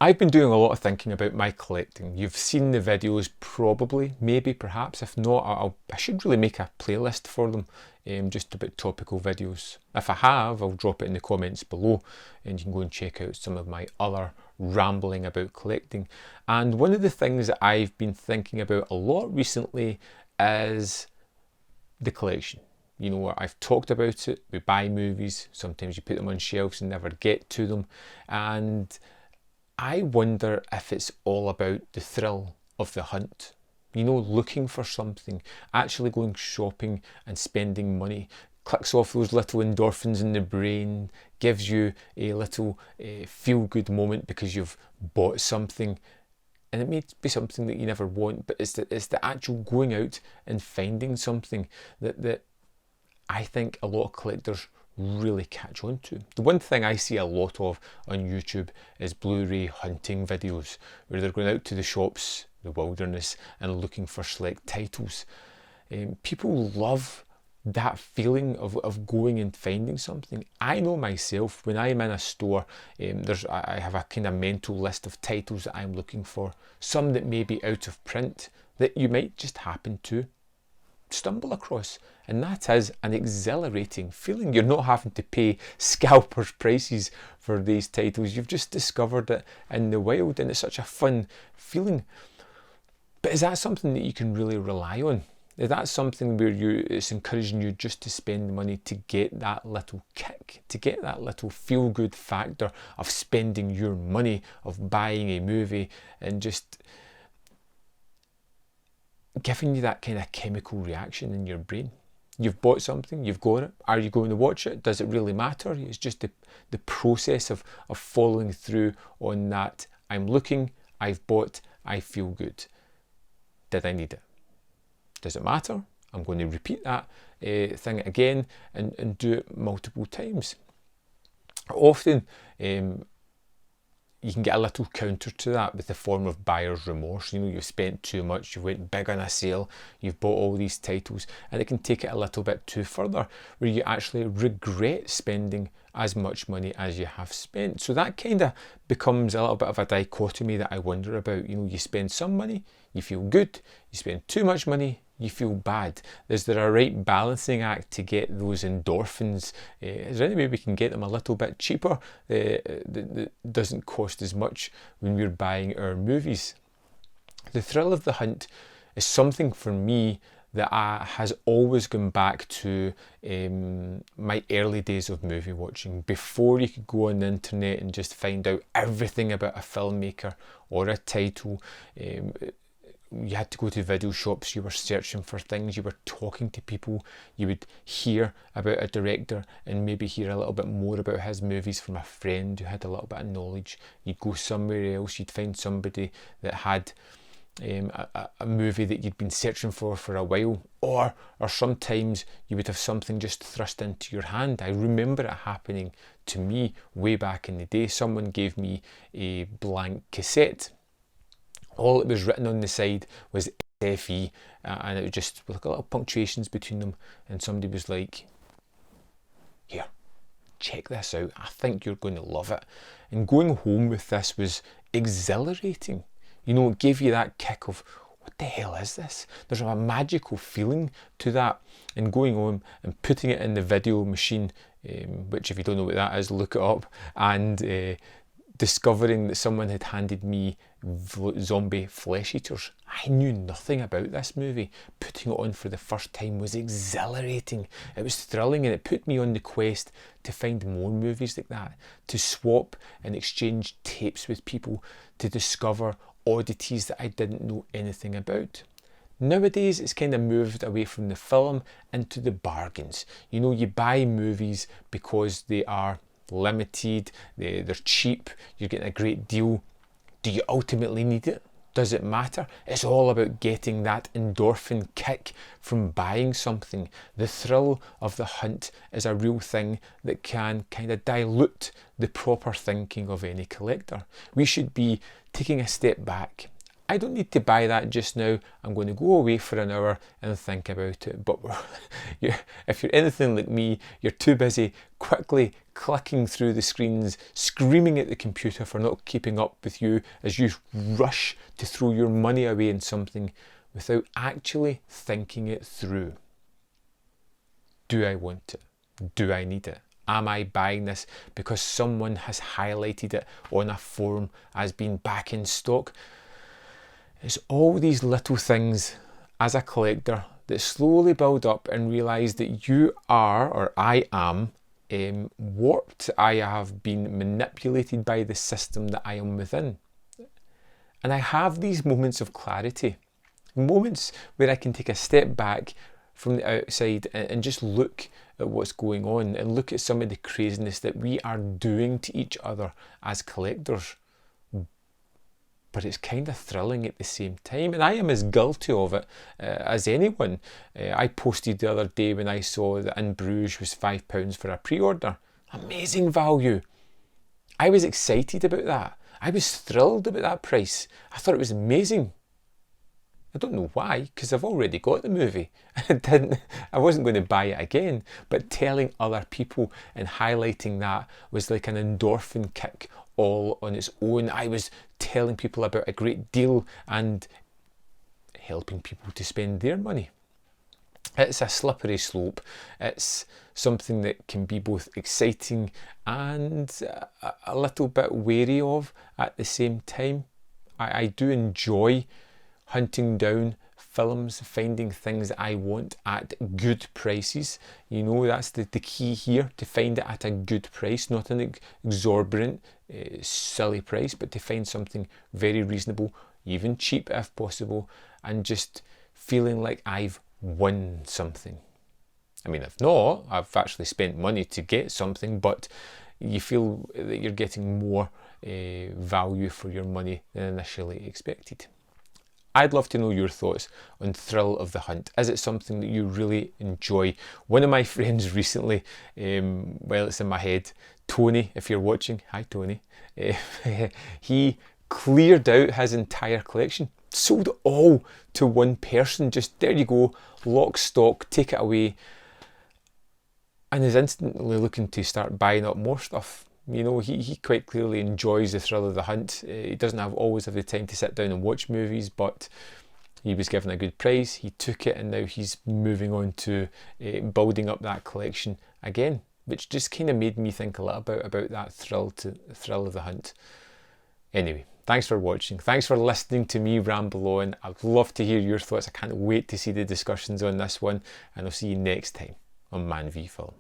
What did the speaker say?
I've been doing a lot of thinking about my collecting. You've seen the videos probably, maybe, perhaps. If not, I should really make a playlist for them, just about topical videos. If I have, I'll drop it in the comments below and you can go and check out some of my other rambling about collecting. And one of the things that I've been thinking about a lot recently is the collection. You know, I've talked about it. We buy movies, sometimes you put them on shelves and never get to them. And I wonder if it's all about the thrill of the hunt. You know, looking for something, actually going shopping and spending money, clicks off those little endorphins in the brain, gives you a little feel-good moment because you've bought something. And it may be something that you never want, but it's the actual going out and finding something that I think a lot of collectors really catch on to. The one thing I see a lot of on YouTube is Blu-ray hunting videos where they're going out to the shops, the wilderness, and looking for select titles. People love that feeling of going and finding something. I know myself, when I'm in a store, I have a kind of mental list of titles that I'm looking for, some that may be out of print that you might just happen to stumble across, and that is an exhilarating feeling. You're not having to pay scalpers prices for these titles, you've just discovered it in the wild, and it's such a fun feeling. But is that something that you can really rely on? Is that something where it's encouraging you just to spend money to get that little kick, to get that little feel-good factor of spending your money, of buying a movie, and just giving you that kind of chemical reaction in your brain? You've bought something, you've got it. Are you going to watch it? Does it really matter? It's just the process of following through on that. I'm looking, I've bought, I feel good. Did I need it? Does it matter? I'm going to repeat that thing again and do it multiple times. Often, you can get a little counter to that with the form of buyer's remorse. You know, you've spent too much, you went big on a sale, you've bought all these titles, and it can take it a little bit too further, where you actually regret spending as much money as you have spent. So that kind of becomes a little bit of a dichotomy that I wonder about. You know, you spend some money, you feel good, you spend too much money, you feel bad. Is there a right balancing act to get those endorphins? Is there any way we can get them a little bit cheaper that doesn't cost as much when we're buying our movies? The thrill of the hunt is something for me that has always gone back to my early days of movie watching, before you could go on the internet and just find out everything about a filmmaker or a title. You had to go to video shops, you were searching for things, you were talking to people, you would hear about a director and maybe hear a little bit more about his movies from a friend who had a little bit of knowledge. You'd go somewhere else, you'd find somebody that had a movie that you'd been searching for a while, or sometimes you would have something just thrust into your hand. I remember it happening to me way back in the day. Someone gave me a blank cassette. All it was written on the side was FE, and it was just with little punctuations between them, and somebody was like, here, check this out, I think you're going to love it. And going home with this was exhilarating. You know, it gave you that kick of, what the hell is this? There's a magical feeling to that. And going home and putting it in the video machine, which if you don't know what that is, look it up, and discovering that someone had handed me zombie flesh eaters. I knew nothing about this movie. Putting it on for the first time was exhilarating. It was thrilling, and it put me on the quest to find more movies like that, to swap and exchange tapes with people, to discover oddities that I didn't know anything about. Nowadays, it's kind of moved away from the film into the bargains. You know, you buy movies because they are limited, they're cheap, you're getting a great deal. Do you ultimately need it? Does it matter? It's all about getting that endorphin kick from buying something. The thrill of the hunt is a real thing that can kind of dilute the proper thinking of any collector. We should be taking a step back I don't need to buy that just now. I'm going to go away for an hour and think about it. But if you're anything like me, you're too busy quickly clicking through the screens, screaming at the computer for not keeping up with you as you rush to throw your money away in something without actually thinking it through. Do I want it? Do I need it? Am I buying this because someone has highlighted it on a forum as being back in stock? It's all these little things as a collector that slowly build up and realise that you are, or I am, warped. I have been manipulated by the system that I am within. And I have these moments of clarity, moments where I can take a step back from the outside and just look at what's going on and look at some of the craziness that we are doing to each other as collectors. But it's kind of thrilling at the same time, and I am as guilty of it as anyone. I posted the other day when I saw that In Bruges was £5 for a pre-order. Amazing value. I was excited about that. I was thrilled about that price. I thought it was amazing. I don't know why, because I've already got the movie. I wasn't going to buy it again, but telling other people and highlighting that was like an endorphin kick all on its own. I was telling people about a great deal and helping people to spend their money. It's a slippery slope. It's something that can be both exciting and a little bit wary of at the same time. I do enjoy hunting down films, finding things that I want at good prices. You know, that's the key here, to find it at a good price, not an exorbitant, silly price, but to find something very reasonable, even cheap if possible, and just feeling like I've won something. I mean, if not, I've actually spent money to get something, but you feel that you're getting more value for your money than initially expected. I'd love to know your thoughts on Thrill of the Hunt. Is it something that you really enjoy? One of my friends recently, well, it's in my head, Tony, if you're watching, hi Tony, he cleared out his entire collection, sold it all to one person, just there you go, lock, stock, take it away, and is instantly looking to start buying up more stuff. You know, he quite clearly enjoys the thrill of the hunt. He doesn't always have the time to sit down and watch movies, but he was given a good price, he took it, and now he's moving on to building up that collection again, which just kind of made me think a little bit about that thrill of the hunt. Anyway, thanks for watching. Thanks for listening to me ramble on. I'd love to hear your thoughts. I can't wait to see the discussions on this one, and I'll see you next time on Man v Film.